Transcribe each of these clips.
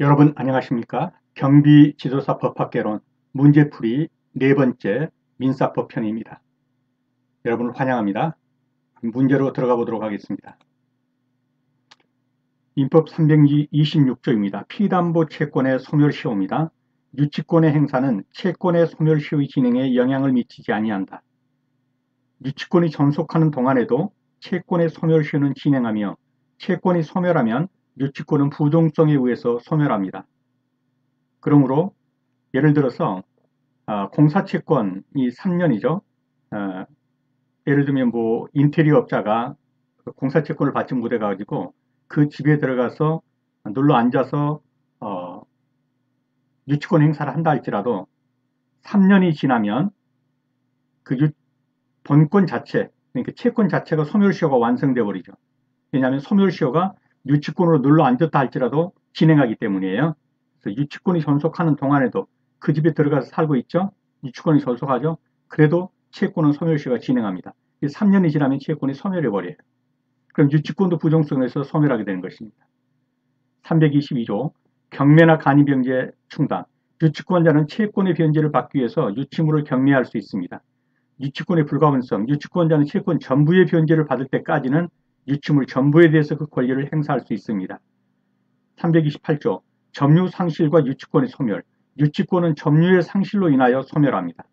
여러분 안녕하십니까? 경비지도사 법학개론 문제풀이 네 번째 민사법 편입니다. 여러분을 환영합니다. 문제로 들어가 보도록 하겠습니다. 민법 326조입니다. 피담보 채권의 소멸시효입니다. 유치권의 행사는 채권의 소멸시효의 진행에 영향을 미치지 아니한다. 유치권이 전속하는 동안에도 채권의 소멸시효는 진행하며 채권이 소멸하면 유치권은 부동성에 의해서 소멸합니다. 그러므로 예를 들어서 공사채권이 3년이죠. 예를 들면 뭐 인테리어 업자가 공사채권을 받지 못해 가지고 그 집에 들어가서 눌러 앉아서 유치권 행사를 한다 할지라도 3년이 지나면 그 본권 자체, 그러니까 채권 자체가 소멸시효가 완성돼 버리죠. 왜냐하면 소멸시효가 유치권으로 눌러 앉았다 할지라도 진행하기 때문이에요. 그래서 유치권이 존속하는 동안에도 그 집에 들어가서 살고 있죠. 유치권이 존속하죠. 그래도 채권은 소멸시효가 진행합니다. 3년이 지나면 채권이 소멸해 버려요. 그럼 유치권도 부정성에서 소멸하게 되는 것입니다. 322조 경매나 간이변제 충당. 유치권자는 채권의 변제를 받기 위해서 유치물을 경매할 수 있습니다. 유치권의 불가분성. 유치권자는 채권 전부의 변제를 받을 때까지는 유치물 전부에 대해서 그 권리를 행사할 수 있습니다. 328조 점유 상실과 유치권의 소멸. 유치권은 점유의 상실로 인하여 소멸합니다.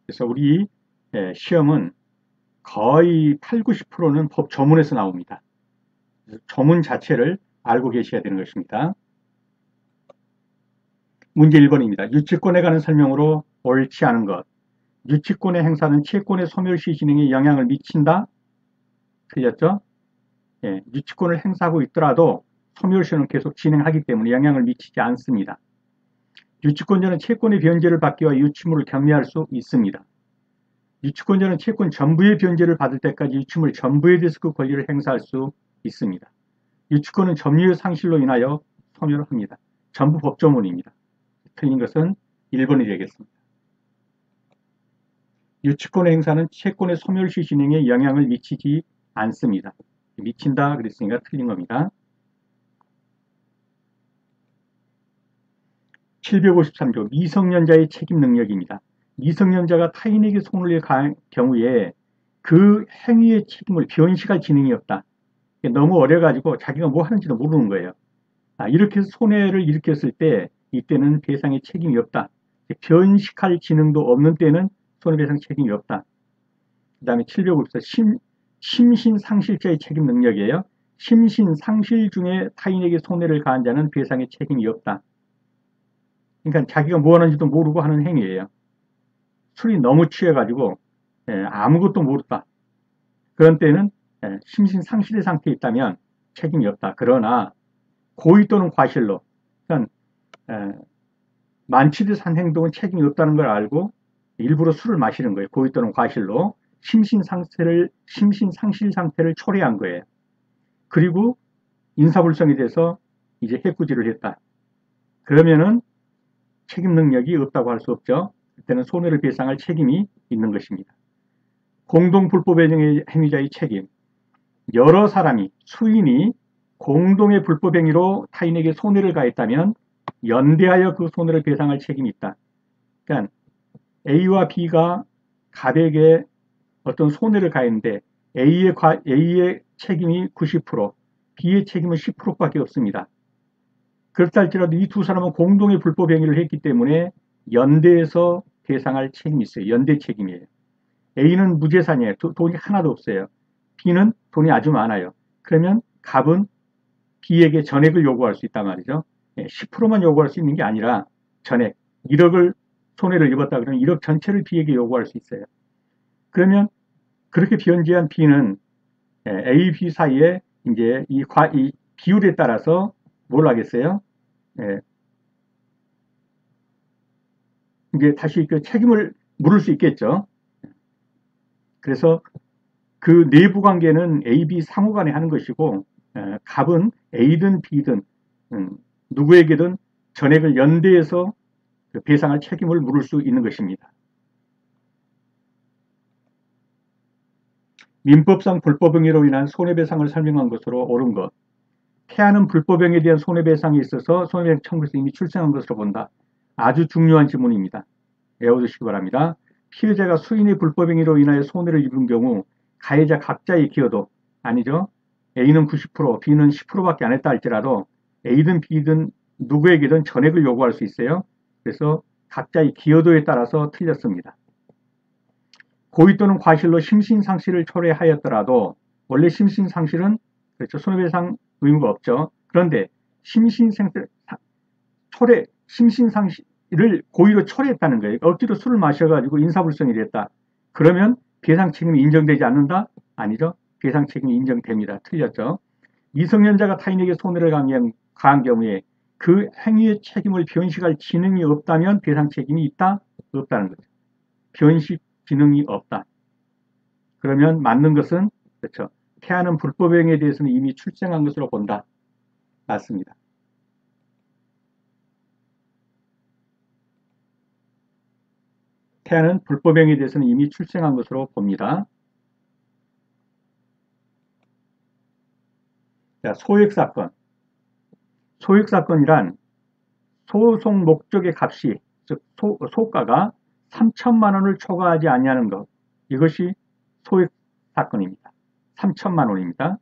그래서 우리 시험은 거의 8, 90%는 법 조문에서 나옵니다. 조문 자체를 알고 계셔야 되는 것입니다. 문제 1번입니다. 유치권에 관한 설명으로 옳지 않은 것. 유치권의 행사는 채권의 소멸시 진행에 영향을 미친다? 틀렸죠? 예, 유치권을 행사하고 있더라도 소멸시효는 계속 진행하기 때문에 영향을 미치지 않습니다. 유치권자는 채권의 변제를 받기 위해 유치물을 경매할 수 있습니다. 유치권자는 채권 전부의 변제를 받을 때까지 유치물 전부에 대해서 그 권리를 행사할 수 있습니다. 유치권은 점유의 상실로 인하여 소멸합니다. 전부 법조문입니다. 틀린 것은 1번이 되겠습니다. 유치권의 행사는 채권의 소멸시 진행에 영향을 미치지 않습니다. 미친다 그랬으니까 틀린 겁니다. 753조 미성년자의 책임 능력입니다. 미성년자가 타인에게 손을 가한 경우에 그 행위의 책임을 변시할 지능이 없다. 너무 어려가지고 자기가 뭐 하는지도 모르는 거예요. 이렇게 해서 손해를 일으켰을 때 이때는 배상의 책임이 없다. 변식할 지능도 없는 때는 손해배상 책임이 없다. 그 다음에 754 심신상실자의 책임 능력이에요. 심신상실 중에 타인에게 손해를 가한 자는 배상의 책임이 없다. 그러니까 자기가 뭐 하는지도 모르고 하는 행위예요. 술이 너무 취해가지고 아무것도 모르다. 그런 때는 심신상실의 상태에 있다면 책임이 없다. 그러나 고의 또는 과실로 그러니까 만취듯 한 행동은 책임이 없다는 걸 알고 일부러 술을 마시는 거예요. 고의 또는 과실로 심신상실 상태를 초래한 거예요. 그리고 인사불성이 돼서 이제 해코지를 했다. 그러면은 책임 능력이 없다고 할 수 없죠. 그때는 손해를 배상할 책임이 있는 것입니다. 공동불법행위 행위자의 책임. 여러 사람이 수인이 공동의 불법행위로 타인에게 손해를 가했다면 연대하여 그 손해를 배상할 책임이 있다. 그러니까 A와 B가 갑에게 어떤 손해를 가했는데 A의 책임이 90%, B의 책임은 10%밖에 없습니다. 그렇다 할지라도 이 두 사람은 공동의 불법 행위를 했기 때문에 연대해서 배상할 책임이 있어요. 연대 책임이에요. A는 무재산이에요. 돈이 하나도 없어요. B는 돈이 아주 많아요. 그러면 갑은 B에게 전액을 요구할 수 있단 말이죠. 10%만 요구할 수 있는 게 아니라 전액 1억을 손해를 입었다 그러면 1억 전체를 B에게 요구할 수 있어요. 그러면 그렇게 변제한 B는 A, B 사이에 이제 이 비율에 따라서 뭘 하겠어요? 이제 다시 그 책임을 물을 수 있겠죠. 그래서 그 내부 관계는 A, B 상호 간에 하는 것이고 갑은 A든 B든 누구에게든 전액을 연대해서 그 배상할 책임을 물을 수 있는 것입니다. 민법상 불법행위로 인한 손해배상을 설명한 것으로 옳은 것. 태아는 불법행위에 대한 손해배상에 있어서 손해배상 청구에서 이미 출생한 것으로 본다. 아주 중요한 지문입니다. 외워두시기 바랍니다. 피해자가 수인의 불법행위로 인하여 손해를 입은 경우 가해자 각자의 기여도 아니죠. A는 90%, B는 10%밖에 안 했다 할지라도 A든 B든 누구에게든 전액을 요구할 수 있어요. 그래서 각자의 기여도에 따라서 틀렸습니다. 고의 또는 과실로 심신상실을 초래하였더라도 원래 심신상실은 그렇죠. 손해배상 의무가 없죠. 그런데 심신상실을 고의로 초래했다는 거예요. 억지로 술을 마셔가지고 인사불성이 됐다. 그러면 배상 책임이 인정되지 않는다? 아니죠. 배상 책임이 인정됩니다. 틀렸죠. 미성년자가 타인에게 손해를 가한 경우에 그 행위의 책임을 변식할 지능이 없다면 배상 책임이 있다? 없다는 거죠. 변식 지능이 없다. 그러면 맞는 것은 그렇죠. 태아는 불법행위에 대해서는 이미 출생한 것으로 본다. 맞습니다. 태아는 불법행위에 대해서는 이미 출생한 것으로 봅니다. 자, 소액사건. 소액사건이란 소송 목적의 값이, 즉 소가가 3천만 원을 초과하지 아니하는 것. 이것이 소액사건입니다. 3천만 원입니다.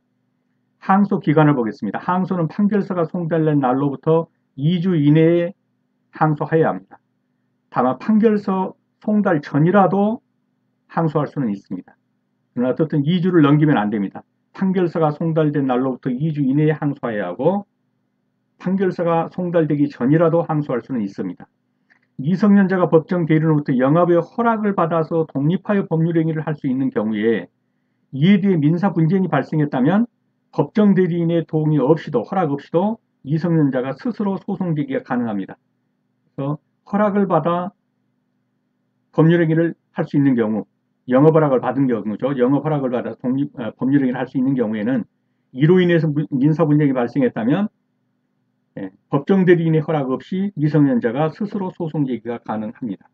항소 기간을 보겠습니다. 항소는 판결서가 송달된 날로부터 2주 이내에 항소해야 합니다. 다만 판결서 송달 전이라도 항소할 수는 있습니다. 그러나 어떻든 2주를 넘기면 안 됩니다. 판결서가 송달된 날로부터 2주 이내에 항소해야 하고 판결서가 송달되기 전이라도 항소할 수는 있습니다. 미성년자가 법정 대리인으로부터 영업의 허락을 받아서 독립하여 법률행위를 할 수 있는 경우에 이에 대해 민사 분쟁이 발생했다면 법정 대리인의 동의 없이도 허락 없이도 미성년자가 스스로 소송 제기가 가능합니다. 그래서 허락을 받아 법률행위를 할 수 있는 경우, 영업허락을 받은 경우죠. 영업허락을 받아 법률행위를 할 수 있는 경우에는 이로 인해서 민사 분쟁이 발생했다면 법정 대리인의 허락 없이 미성년자가 스스로 소송 제기가 가능합니다.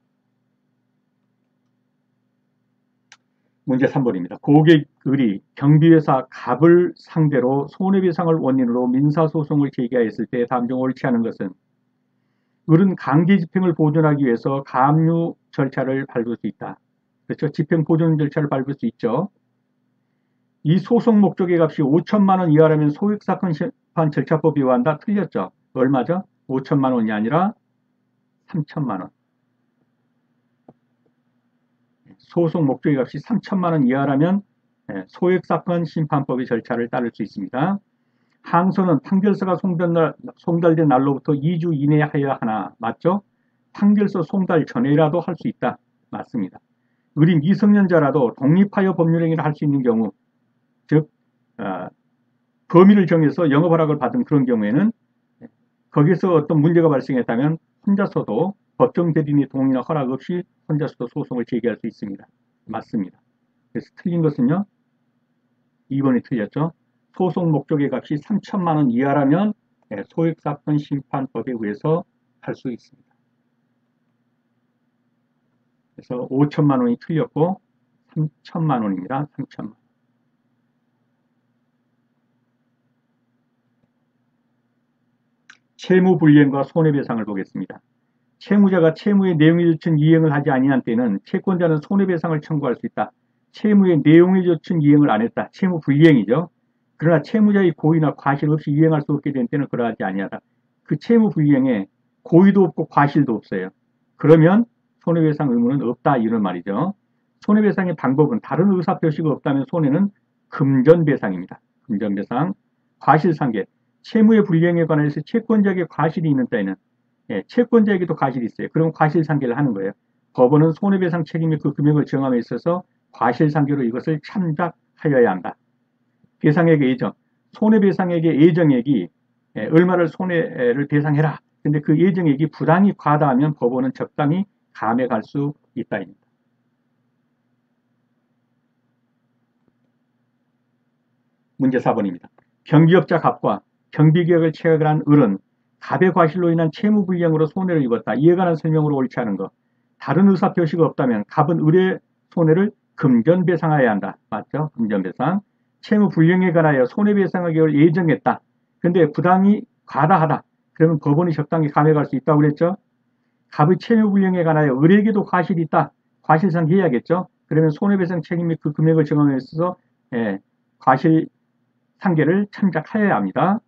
문제 3번입니다. 고객의 경비회사 갑을 상대로 손해배상을 원인으로 민사소송을 제기하였을 때 다음 중 옳지 않은 것은 을은 강제집행을 보존하기 위해서 가압류 절차를 밟을 수 있다. 그렇죠. 집행 보존 절차를 밟을 수 있죠. 이 소송 목적의 값이 5천만 원 이하라면 소액사건 심판 절차법에 의한다. 틀렸죠. 얼마죠? 5천만 원이 아니라 3천만 원. 소송 목적의 값이 3천만 원 이하라면 소액사건 심판법의 절차를 따를 수 있습니다. 항소는 판결서가 송달된 날로부터 2주 이내에 하여야 하나. 맞죠? 판결서 송달 전에라도 할 수 있다. 맞습니다. 을이 미성년자라도 독립하여 법률행위를 할 수 있는 경우, 즉 범위를 정해서 영업허락을 받은 그런 경우에는 거기서 어떤 문제가 발생했다면 혼자서도 법정 대리인의 동의나 허락 없이 혼자서도 소송을 제기할 수 있습니다. 맞습니다. 그래서 틀린 것은요. 2번이 틀렸죠. 소송 목적의 값이 3천만 원 이하라면 소액사건 심판법에 의해서 할 수 있습니다. 그래서 5천만 원이 틀렸고 3천만 원입니다. 3천만 원. 채무불이행과 손해배상을 보겠습니다. 채무자가 채무의 내용에 젖힌 이행을 하지 아니한 때는 채권자는 손해배상을 청구할 수 있다. 채무의 내용에 젖힌 이행을 안 했다. 채무불이행이죠. 그러나 채무자의 고의나 과실 없이 이행할 수 없게 된 때는 그러하지 아니하다. 그 채무불이행에 고의도 없고 과실도 없어요. 그러면 손해배상 의무는 없다 이런 말이죠. 손해배상의 방법은 다른 의사표시가 없다면 손해는 금전배상입니다. 금전배상, 과실상계. 채무의 불이행에 관해서 채권자에게 과실이 있는 때에는 채권자에게도 과실이 있어요. 그러면 과실상계를 하는 거예요. 법원은 손해배상 책임의 그 금액을 정함에 있어서 과실상계로 이것을 참작하여야 한다. 배상액 예정. 손해배상액의 예정액이 얼마를 손해를 배상해라. 근데 그 예정액이 부당히 과다하면 법원은 적당히 감액할 수 있다입니다. 문제 4번입니다. 경비업자 갑과 경비계약을 체결한 을은 갑의 과실로 인한 채무불이행으로 손해를 입었다. 이에 관한 설명으로 옳지 않은 것. 다른 의사표시가 없다면 갑은 을의 손해를 금전배상해야 한다. 맞죠? 금전배상. 채무불이행에 관하여 손해배상하기를 예정했다. 근데 부당이 과다하다. 그러면 법원이 적당히 감액할 수 있다고 그랬죠. 갑의 채무불이행에 관하여 을에게도 과실이 있다. 과실상계해야겠죠. 그러면 손해배상 책임 및 그 금액을 정함에 있어서 과실 상계를 참작하여야 합니다.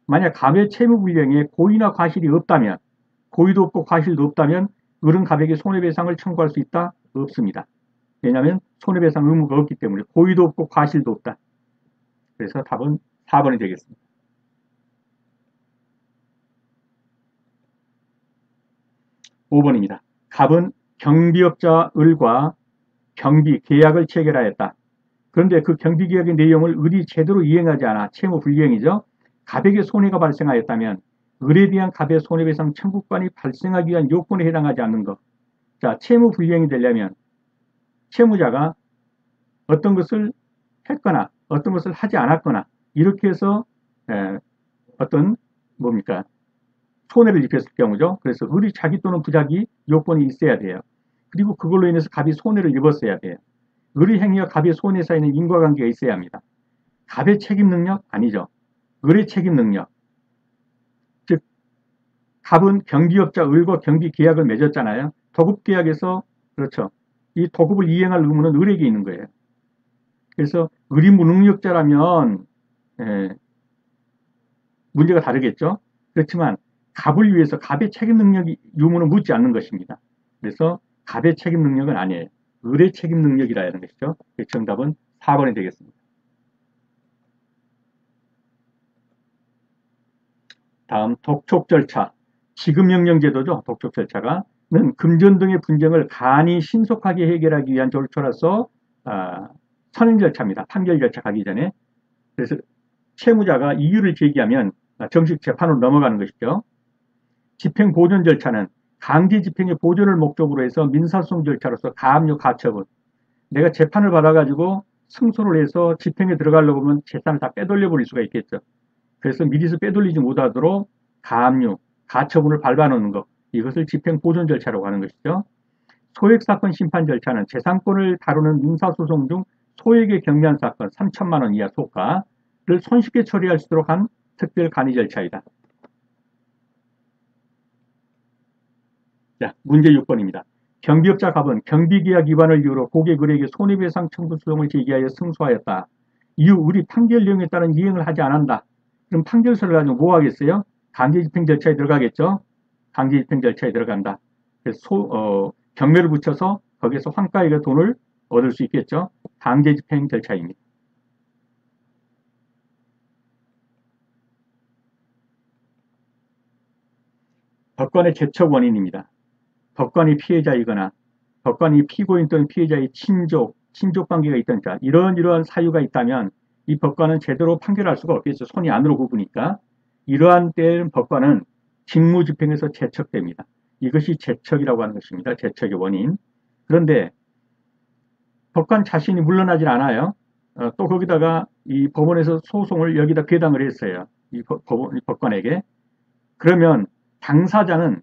만약 갑의 채무불이행에 고의나 과실이 없다면, 고의도 없고 과실도 없다면 을은 갑에게 손해배상을 청구할 수 있다? 없습니다. 왜냐하면 손해배상 의무가 없기 때문에 고의도 없고 과실도 없다. 그래서 답은 4번이 되겠습니다. 5번입니다. 갑은 경비업자 을과 경비 계약을 체결하였다. 그런데 그 경비계약의 내용을 을이 제대로 이행하지 않아 채무불이행이죠. 갑에게 손해가 발생하였다면 을에 대한 갑의 손해배상 청구권이 발생하기 위한 요건에 해당하지 않는 것. 자, 채무불이행이 되려면 채무자가 어떤 것을 했거나 어떤 것을 하지 않았거나 이렇게 해서 어떤 뭡니까? 손해를 입혔을 경우죠. 그래서 을이 자기 또는 부작위 요건이 있어야 돼요. 그리고 그걸로 인해서 갑이 손해를 입었어야 돼요. 을의 행위와 갑의 손해 사이에는 인과관계가 있어야 합니다. 갑의 책임 능력? 아니죠. 을의 책임 능력. 즉 갑은 경비업자 을과 경비 계약을 맺었잖아요. 도급 계약에서 그렇죠. 이 도급을 이행할 의무는 을에게 있는 거예요. 그래서 을이 무능력자라면 문제가 다르겠죠. 그렇지만 갑을 위해서 갑의 책임 능력이 유무는 묻지 않는 것입니다. 그래서 갑의 책임 능력은 아니에요. 을의 책임 능력이라 하는 것이죠. 정답은 4번이 되겠습니다. 다음 독촉 절차. 지급명령 제도죠. 독촉 절차가 는 금전 등의 분쟁을 간이 신속하게 해결하기 위한 절차로서 선행 절차입니다. 판결 절차 가기 전에. 그래서 채무자가 이유를 제기하면 정식 재판으로 넘어가는 것이죠. 집행보존 절차는 강제 집행의 보존을 목적으로 해서 민사소송 절차로서 가압류, 가처분. 내가 재판을 받아가지고 승소를 해서 집행에 들어가려고 하면 재산을 다 빼돌려 버릴 수가 있겠죠. 그래서 미리서 빼돌리지 못하도록 가압류, 가처분을 밟아놓는 것. 이것을 집행보존 절차라고 하는 것이죠. 소액사건 심판 절차는 재산권을 다루는 민사소송 중 소액의 경미한 사건 3천만 원 이하 소가를 손쉽게 처리할 수 있도록 한 특별 간이 절차이다. 자, 문제 6번입니다. 경비업자 갑은 경비계약 위반을 이유로 고객을에게 손해배상 청구 소송을 제기하여 승소하였다. 이후 을이 판결 내용에 따른 이행을 하지 않았다. 그럼 판결서를 가지고 뭐 하겠어요? 강제집행 절차에 들어가겠죠? 강제집행 절차에 들어간다. 그래서 경매를 붙여서 거기에서 환가액의 돈을 얻을 수 있겠죠? 강제집행 절차입니다. 법관의 제척 원인입니다. 법관이 피해자이거나 법관이 피고인 또는 피해자의 친족 관계가 있던 자, 이러한 사유가 있다면 이 법관은 제대로 판결할 수가 없겠죠. 손이 안으로 굽으니까. 이러한 때는 법관은 직무집행에서 제척됩니다. 이것이 제척이라고 하는 것입니다. 제척의 원인. 그런데 법관 자신이 물러나질 않아요. 또 거기다가 이 법원에서 소송을 여기다 배당을 했어요. 이 법관에게. 그러면 당사자는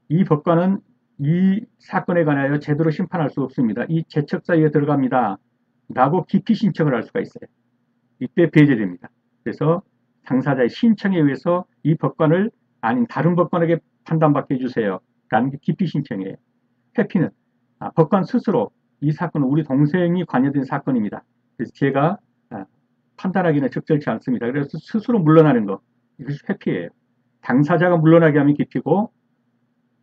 이 법관은 이 사건에 관하여 제대로 심판할 수 없습니다. 이 제척 사유에 들어갑니다. 라고 기피 신청을 할 수가 있어요. 이때 배제됩니다. 그래서 당사자의 신청에 의해서 이 법관을 아닌 다른 법관에게 판단받게 해주세요. 라는 게 기피 신청이에요. 회피는 법관 스스로 이 사건은 우리 동생이 관여된 사건입니다. 그래서 제가 판단하기는 적절치 않습니다. 그래서 스스로 물러나는 거. 이것이 회피예요. 당사자가 물러나게 하면 기피고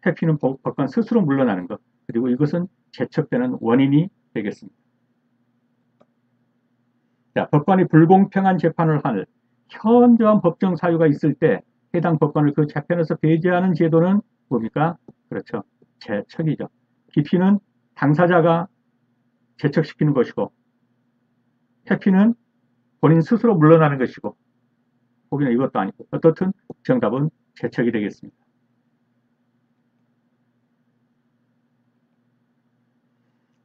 회피는 법관 스스로 물러나는 것. 그리고 이것은 제척되는 원인이 되겠습니다. 자, 법관이 불공평한 재판을 할 현저한 법정 사유가 있을 때 해당 법관을 그 재판에서 배제하는 제도는 뭡니까? 그렇죠. 제척이죠. 기피는 당사자가 제척시키는 것이고 회피는 본인 스스로 물러나는 것이고 혹은 이것도 아니고 어떻든 정답은 제척이 되겠습니다.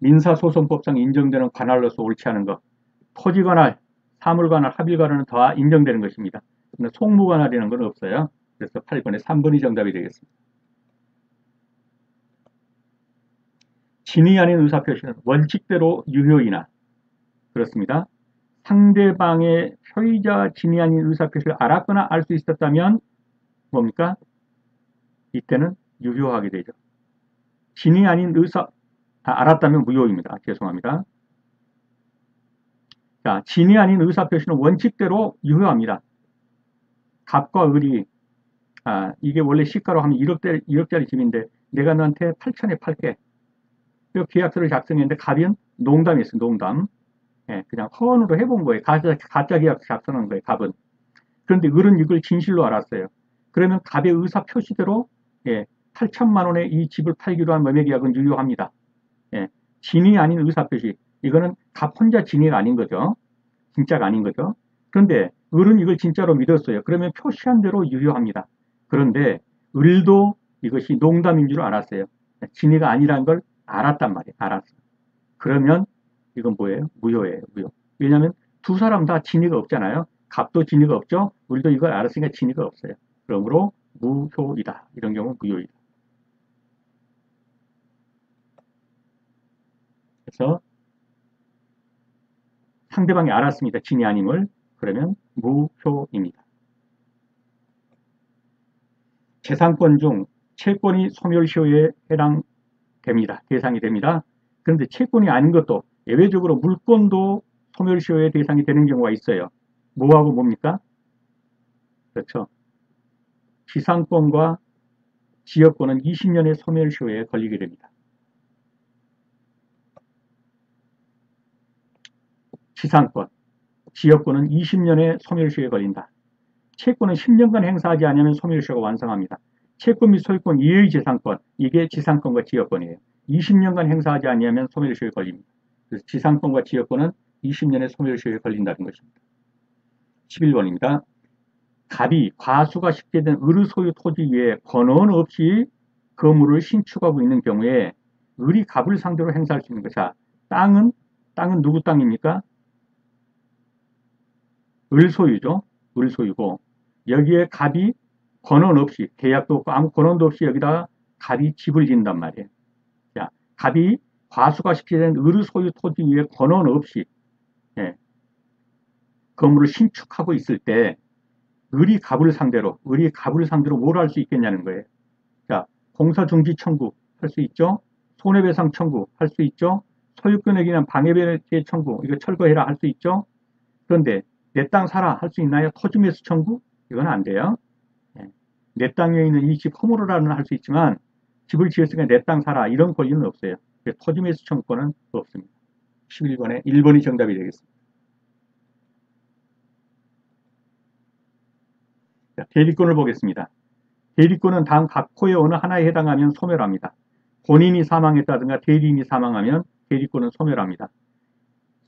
민사소송법상 인정되는 관할로서 옳지 않은 것. 토지관할, 사물관할, 합일관할은 다 인정되는 것입니다. 근데 송무관할이라는 건 없어요. 그래서 8번에 3번이 정답이 되겠습니다. 진의 아닌 의사표시는 원칙대로 유효이나 그렇습니다. 상대방의 소유자 진위 아닌 의사표시를 알았거나 알 수 있었다면 뭡니까? 이때는 유효하게 되죠. 진위 아닌 알았다면 무효입니다. 죄송합니다. 자, 진위 아닌 의사표시는 원칙대로 유효합니다. 갑과 을이 이게 원래 시가로 하면 1억짜리 집인데 내가 너한테 8천에 팔게. 계약서를 작성했는데 갑은 농담이었어요. 농담. 예, 그냥 허언으로 해본 거예요. 가짜 계약서 작성한 거예요. 갑은. 그런데 을은 이걸 진실로 알았어요. 그러면 갑의 의사 표시대로 8천만 원에 이 집을 팔기로 한 매매계약은 유효합니다. 예, 진위 아닌 의사 표시. 이거는 갑 혼자 진위가 아닌 거죠. 진짜가 아닌 거죠. 그런데 을은 이걸 진짜로 믿었어요. 그러면 표시한 대로 유효합니다. 그런데 을도 이것이 농담인 줄 알았어요. 진위가 아니라는 걸 알았단 말이에요. 알았어. 그러면 이건 뭐예요? 무효예요. 무효. 왜냐하면 두 사람 다 진위가 없잖아요. 갑도 진위가 없죠. 을도 이걸 알았으니까 진위가 없어요. 그러므로 무효이다. 이런 경우는 무효이다. 그래서 상대방이 알았습니다. 진위 아님을. 그러면 무효입니다. 재산권 중 채권이 소멸시효에 해당됩니다. 대상이 됩니다. 그런데 채권이 아닌 것도 예외적으로 물권도 소멸시효의 대상이 되는 경우가 있어요. 뭐하고 뭡니까? 그렇죠. 지상권과 지역권은 20년의 소멸시효에 걸리게 됩니다. 지상권, 지역권은 20년의 소멸시효에 걸린다. 채권은 10년간 행사하지 않으면 소멸시효가 완성합니다. 채권 및 소유권 이외의 재산권, 이게 지상권과 지역권이에요. 20년간 행사하지 않으면 소멸시효에 걸립니다. 그래서 지상권과 지역권은 20년의 소멸시효에 걸린다는 것입니다. 11번입니다. 갑이 과수가 식재된 을의 소유 토지 위에 번원 없이 거물을 신축하고 있는 경우에 을이 갑을 상대로 행사할 수 있는 것. 자, 땅은 누구 땅입니까? 을 소유죠. 을 소유고 여기에 갑이 권한 없이 계약도 없고 아무 권한도 없이 여기다가 갑이 집을 짓는단 말이에요. 자, 갑이 과수가 식재된 을의 소유 토지 위에 권한 없이 건물을 신축하고 있을 때 을이 갑을 상대로 뭘 할 수 있겠냐는 거예요. 자, 공사중지 청구 할 수 있죠. 손해배상 청구 할 수 있죠. 소유권에 기한 방해배제 청구 이거 철거해라 할 수 있죠. 그런데 내 땅 사라 할 수 있나요? 토지매수 청구? 이건 안 돼요. 내 땅에 있는 이 집 허물으라는 할 수 있지만 집을 지었으니까 내 땅 사라 이런 권리는 없어요. 토지매수 청구권은 없습니다. 11번에 1번이 정답이 되겠습니다. 자, 대리권을 보겠습니다. 대리권은 다음 각 호의 어느 하나에 해당하면 소멸합니다. 본인이 사망했다든가 대리인이 사망하면 대리권은 소멸합니다.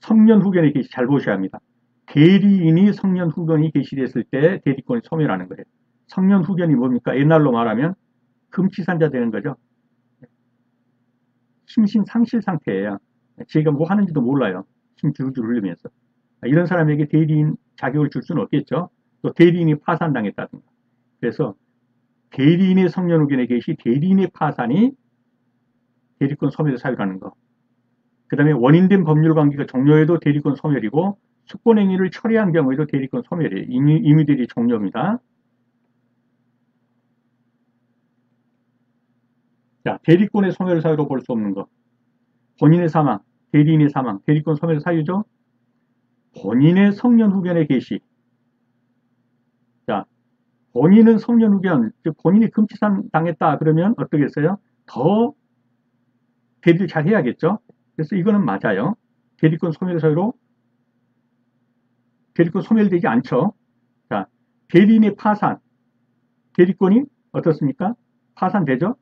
성년 후견에 계시 잘 보셔야 합니다. 대리인이 성년 후견이 계시됐을 때 대리권이 소멸하는 거예요. 성년 후견이 뭡니까? 옛날로 말하면 금치산자 되는 거죠. 심신상실 상태예요. 제가 뭐 하는지도 몰라요. 심 줄줄 흘리면서. 이런 사람에게 대리인 자격을 줄 수는 없겠죠. 또 대리인이 파산당했다든가. 그래서 대리인의 성년 후견에 계시 대리인의 파산이 대리권 소멸의 사유라는 거. 그 다음에 원인된 법률관계가 종료해도 대리권 소멸이고 숙권행위를 처리한 경우에도 대리권 소멸이에요. 임의대리 종료입니다. 자, 대리권의 소멸 사유로 볼 수 없는 것. 본인의 사망, 대리인의 사망, 대리권 소멸 사유죠. 본인의 성년 후견의 개시. 자, 본인은 성년 후견, 즉 본인이 금치산 당했다 그러면 어떻겠어요? 더 대리를 잘 해야겠죠. 그래서 이거는 맞아요. 대리권 소멸 사유로 대리권 소멸되지 않죠. 자, 대리인의 파산, 대리권이 어떻습니까? 파산되죠.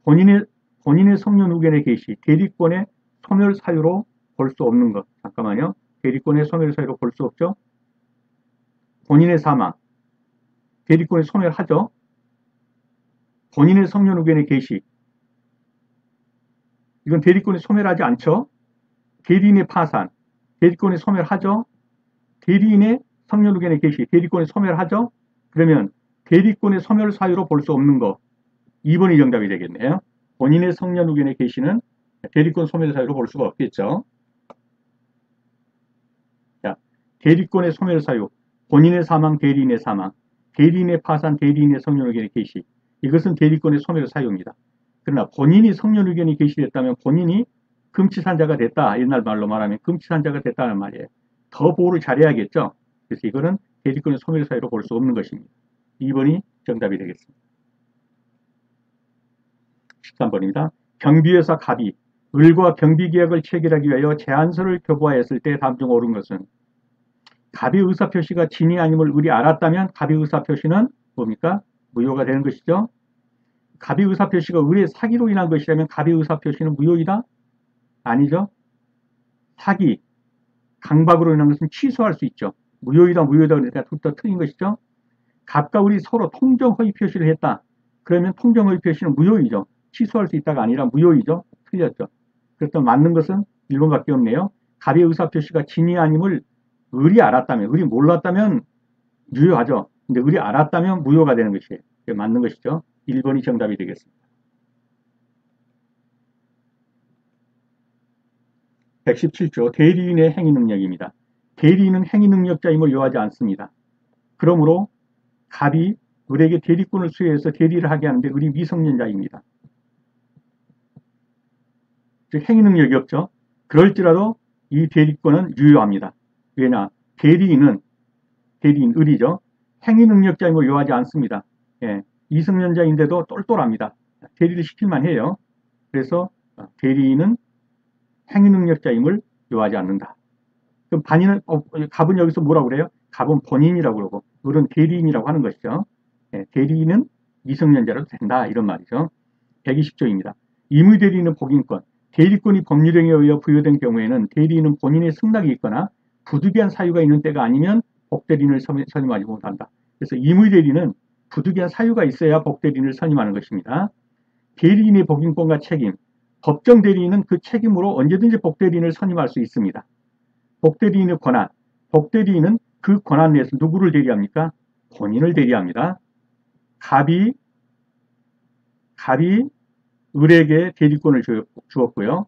본인의 성년 후견의 개시, 대리권의 소멸 사유로 볼 수 없는 것. 잠깐만요. 대리권의 소멸 사유로 볼 수 없죠. 본인의 사망, 대리권의 소멸하죠. 본인의 성년 후견의 개시, 이건 대리권이 소멸하지 않죠. 대리인의 파산, 대리권이 소멸하죠. 대리인의 성년 후견의 개시, 대리권이 소멸하죠. 그러면 대리권의 소멸 사유로 볼 수 없는 거 2번이 정답이 되겠네요. 본인의 성년 후견의 개시는 대리권 소멸 사유로 볼 수가 없겠죠. 대리권의 소멸사유, 본인의 사망, 대리인의 사망, 대리인의 파산, 대리인의 성년의견의 개시. 이것은 대리권의 소멸사유입니다. 그러나 본인이 성년의견이 개시됐다면 본인이 금치산자가 됐다. 옛날 말로 말하면 금치산자가 됐다는 말이에요. 더 보호를 잘해야겠죠. 그래서 이거는 대리권의 소멸사유로 볼 수 없는 것입니다. 2번이 정답이 되겠습니다. 13번입니다. 경비회사 갑이 을과 경비계약을 체결하기 위하여 제안서를 교부하였을 때 다음 중 옳은 것은 갑의 의사표시가 진이 아님을 을이 알았다면 갑의 의사표시는 뭡니까? 무효가 되는 것이죠. 갑의 의사표시가 을의 사기로 인한 것이라면 갑의 의사표시는 무효이다? 아니죠. 사기, 강박으로 인한 것은 취소할 수 있죠. 무효이다, 무효이다 그러니까 둘 다 틀린 것이죠. 갑과 을이 서로 통정허위 표시를 했다. 그러면 통정허위 표시는 무효이죠. 취소할 수 있다가 아니라 무효이죠. 틀렸죠. 그렇다면 맞는 것은 1번밖에 없네요. 갑의 의사표시가 진이 아님을 을이 알았다면, 을이 몰랐다면 유효하죠. 근데 을이 알았다면 무효가 되는 것이에요. 맞는 것이죠. 1번이 정답이 되겠습니다. 117조 대리인의 행위능력입니다. 대리인은 행위능력자임을 요하지 않습니다. 그러므로 갑이 을에게 대리권을 수여해서 대리를 하게 하는데 을이 미성년자입니다. 즉 행위능력이 없죠. 그럴지라도 이 대리권은 유효합니다. 왜냐? 대리인 을이죠. 행위능력자임을 요하지 않습니다. 예, 미성년자인데도 똘똘합니다. 대리를 시킬만 해요. 그래서 대리인은 행위능력자임을 요하지 않는다. 그럼 갑은 여기서 뭐라고 그래요? 갑은 본인이라고 그러고 을은 대리인이라고 하는 것이죠. 예, 대리인은 미성년자라도 된다 이런 말이죠. 120조입니다. 임의대리인은 복인권, 대리권이 법률행위에 의해 부여된 경우에는 대리인은 본인의 승낙이 있거나 부득이한 사유가 있는 때가 아니면 복대리인을 선임하지 못한다. 그래서 임의대리는 부득이한 사유가 있어야 복대리인을 선임하는 것입니다. 대리인의 복인권과 책임, 법정 대리인은 그 책임으로 언제든지 복대리인을 선임할 수 있습니다. 복대리인의 권한, 복대리인은 그 권한 내에서 누구를 대리합니까? 본인을 대리합니다. 갑이 을에게 대리권을 주었고요.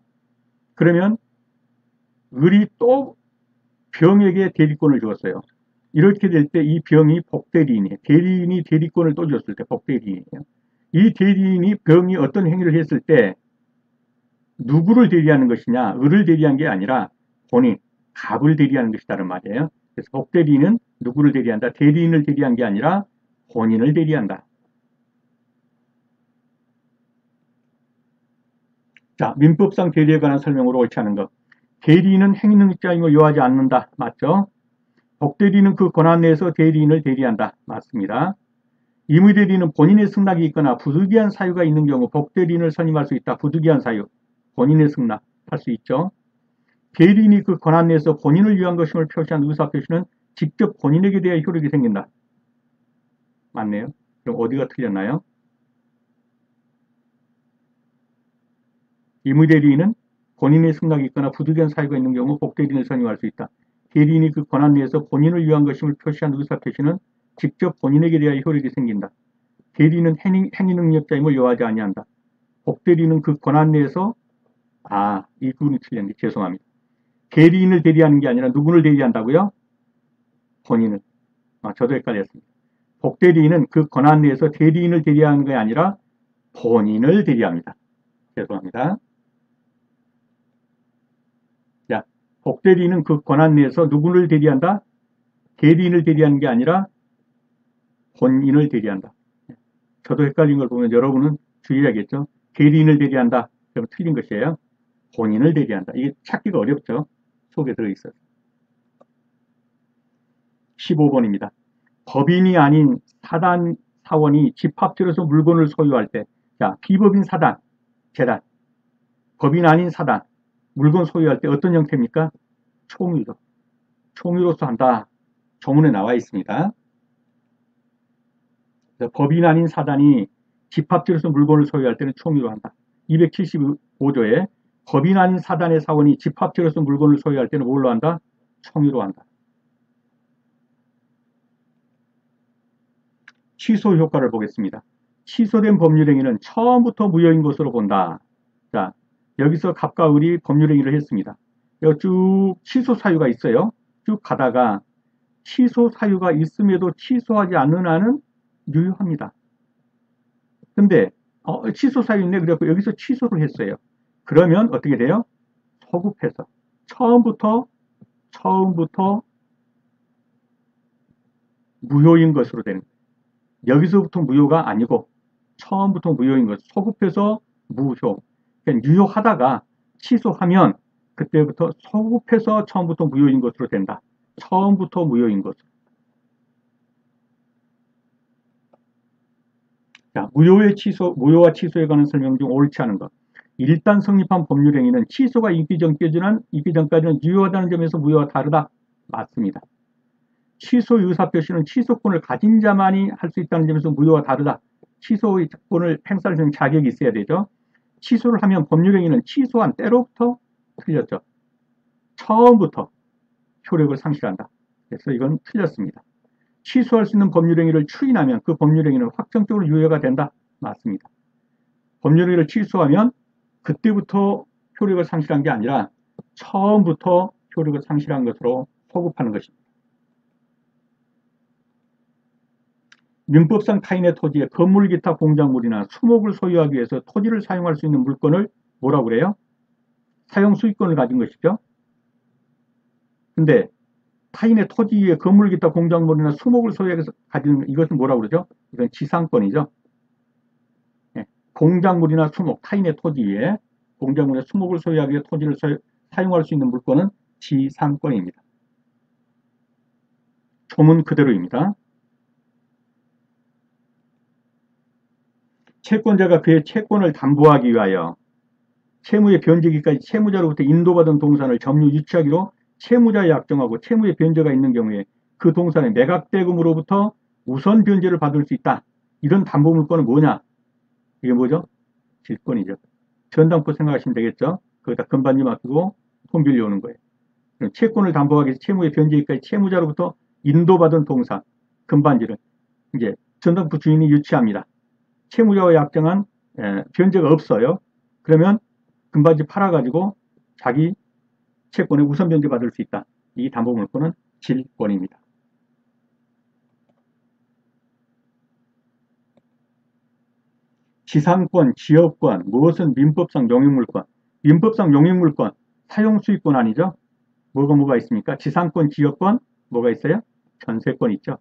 그러면 을이 또 병에게 대리권을 주었어요. 이렇게 될 때 이 병이 복대리인이에요. 대리인이 대리권을 또 줬을 때 복대리인이에요. 이 대리인이 병이 어떤 행위를 했을 때 누구를 대리하는 것이냐? 을을 대리한 게 아니라 본인, 갑을 대리하는 것이다는 말이에요. 그래서 복대리인은 누구를 대리한다? 대리인을 대리한 게 아니라 본인을 대리한다. 자, 민법상 대리에 관한 설명으로 옳지 않은 것. 대리인은 행위능력자임을 요하지 않는다. 맞죠? 복대리인은 그 권한 내에서 대리인을 대리한다. 맞습니다. 임의대리인은 본인의 승낙이 있거나 부득이한 사유가 있는 경우 복대리인을 선임할 수 있다. 부득이한 사유. 본인의 승낙할 수 있죠. 대리인이 그 권한 내에서 본인을 위한 것임을 표시한 의사표시는 직접 본인에게 대해 효력이 생긴다. 맞네요. 그럼 어디가 틀렸나요? 임의대리인은 본인의 승낙이 있거나 부득이한 사유가 있는 경우 복대리인을 선임할 수 있다. 대리인이 그 권한 내에서 본인을 위한 것임을 표시한 의사표시는 직접 본인에게 대하여 효력이 생긴다. 대리인은 행위능력자임을 요하지 아니한다. 복대리인은 그 권한 내에서 이 부분이 틀렸네. 죄송합니다. 대리인을 대리하는 게 아니라 누구를 대리한다고요? 본인을. 저도 헷갈렸습니다. 복대리인은 그 권한 내에서 대리인을 대리하는 게 아니라 본인을 대리합니다. 죄송합니다. 자, 복대리인은 그 권한 내에서 누구를 대리한다? 대리인을 대리하는 게 아니라 본인을 대리한다. 저도 헷갈린 걸 보면 여러분은 주의해야겠죠? 대리인을 대리한다. 그럼 틀린 것이에요. 본인을 대리한다. 이게 찾기가 어렵죠? 속에 들어있어요. 15번입니다. 법인이 아닌 사단, 사원이 집합체로서 물건을 소유할 때, 자, 비법인 사단, 재단, 법인 아닌 사단, 물건 소유할 때 어떤 형태입니까? 총유죠. 총유로서 한다. 조문에 나와 있습니다. 법인 아닌 사단이 집합체로서 물건을 소유할 때는 총유로 한다. 275조에 법인 아닌 사단의 사원이 집합체로서 물건을 소유할 때는 뭘로 한다? 총유로 한다. 취소 효과를 보겠습니다. 취소된 법률행위는 처음부터 무효인 것으로 본다. 자, 여기서 갑과 을이 법률행위를 했습니다. 여기 쭉 취소 사유가 있어요. 쭉 가다가 취소 사유가 있음에도 취소하지 않는 한은 유효합니다. 근데 취소 사유 있네 그래갖고 여기서 취소를 했어요. 그러면 어떻게 돼요? 소급해서 처음부터 무효인 것으로 되는 거예요. 여기서부터 무효가 아니고 처음부터 무효인 것. 소급해서 무효. 그러니까 유효하다가 취소하면 그때부터 소급해서 처음부터 무효인 것으로 된다. 처음부터 무효인 것으로. 자, 무효와 취소에 관한 설명 중 옳지 않은 것. 일단 성립한 법률행위는 취소가 있기 전까지는 유효하다는 점에서 무효와 다르다. 맞습니다. 취소 의사표시는 취소권을 가진 자만이 할 수 있다는 점에서 무효와 다르다. 취소권을 행사할 수 있는 자격이 있어야 되죠. 취소를 하면 법률행위는 취소한 때로부터 틀렸죠. 처음부터 효력을 상실한다. 그래서 이건 틀렸습니다. 취소할 수 있는 법률행위를 추인하면 그 법률행위는 확정적으로 유효가 된다. 맞습니다. 법률행위를 취소하면 그때부터 효력을 상실한 게 아니라 처음부터 효력을 상실한 것으로 소급하는 것입니다. 민법상 타인의 토지에 건물 기타 공작물이나 수목을 소유하기 위해서 토지를 사용할 수 있는 물건을 뭐라고 그래요? 사용 수익권을 가진 것이죠. 근데 타인의 토지 위에 건물 기타 공작물이나 수목을 소유해서 가지는 이것은 뭐라고 그러죠? 이건 지상권이죠. 네. 공작물이나 수목, 타인의 토지 위에 공작물이나 수목을 소유하기 위해 토지를 사용할 수 있는 물건은 지상권입니다. 조문 그대로입니다. 채권자가 그의 채권을 담보하기 위하여 채무의 변제기까지 채무자로부터 인도받은 동산을 점유 유치하기로 채무자에 약정하고 채무의 변제가 있는 경우에 그 동산의 매각대금으로부터 우선 변제를 받을 수 있다. 이런 담보물건은 뭐냐? 이게 뭐죠? 질권이죠. 전당포 생각하시면 되겠죠. 거기다 금반지 맡기고 돈 빌려오는 거예요. 채권을 담보하기 위해서 채무의 변제기까지 채무자로부터 인도받은 동산, 금반지를 이제 전당포 주인이 유치합니다. 채무자와 약정한 변제가 없어요. 그러면 금반지 팔아가지고 자기 채권에 우선 변제 받을 수 있다. 이 담보물건은 질권입니다. 지상권, 지역권, 무엇은 민법상 용익물권? 민법상 용익물권, 사용수익권 아니죠? 뭐가 있습니까? 지상권, 지역권, 뭐가 있어요? 전세권 있죠?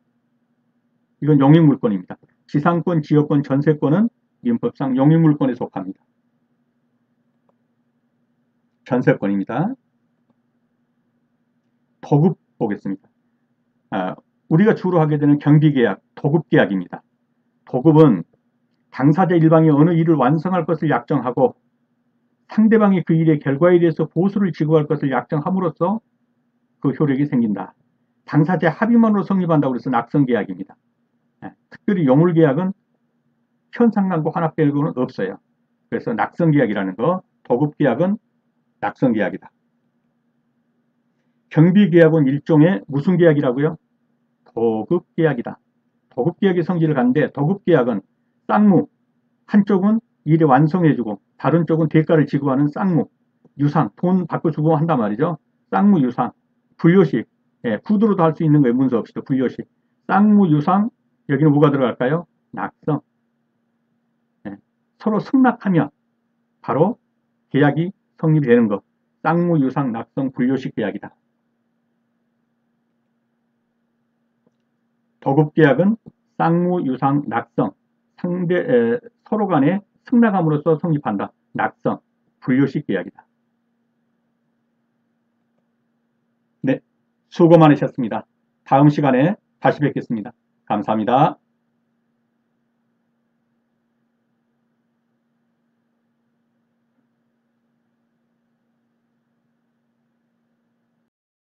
이건 용익물권입니다. 지상권, 지역권, 전세권은 민법상 용익물권에 속합니다. 전세권입니다. 도급 보겠습니다. 우리가 주로 하게 되는 경비계약, 도급계약입니다. 도급은 당사자 일방이 어느 일을 완성할 것을 약정하고 상대방이 그 일의 결과에 대해서 보수를 지급할 것을 약정함으로써 그 효력이 생긴다. 당사자 합의만으로 성립한다고 해서 낙성계약입니다. 특별히 용울계약은 현상광고 하나 빼고는 없어요. 그래서 낙성계약이라는 거, 도급계약은 낙성계약이다. 경비계약은 일종의 무슨 계약이라고요? 도급계약이다. 도급계약의 성질을 갖는데 도급계약은 쌍무, 한쪽은 일을 완성해주고 다른 쪽은 대가를 지급하는 쌍무, 유상, 돈 바꿔주고 한단 말이죠. 쌍무, 유상, 분료식, 구두로도 할 수 있는 거예요. 문서 없이도 분료식. 쌍무, 유상, 여기는 뭐가 들어갈까요? 낙성. 서로 승낙하면 바로 계약이 성립이 되는 것. 쌍무, 유상, 낙성, 분료식 계약이다. 도급계약은 쌍무, 유상, 낙성, 서로 간에 승낙함으로써 성립한다. 낙성, 분료식 계약이다. 네, 수고 많으셨습니다. 다음 시간에 다시 뵙겠습니다. 감사합니다.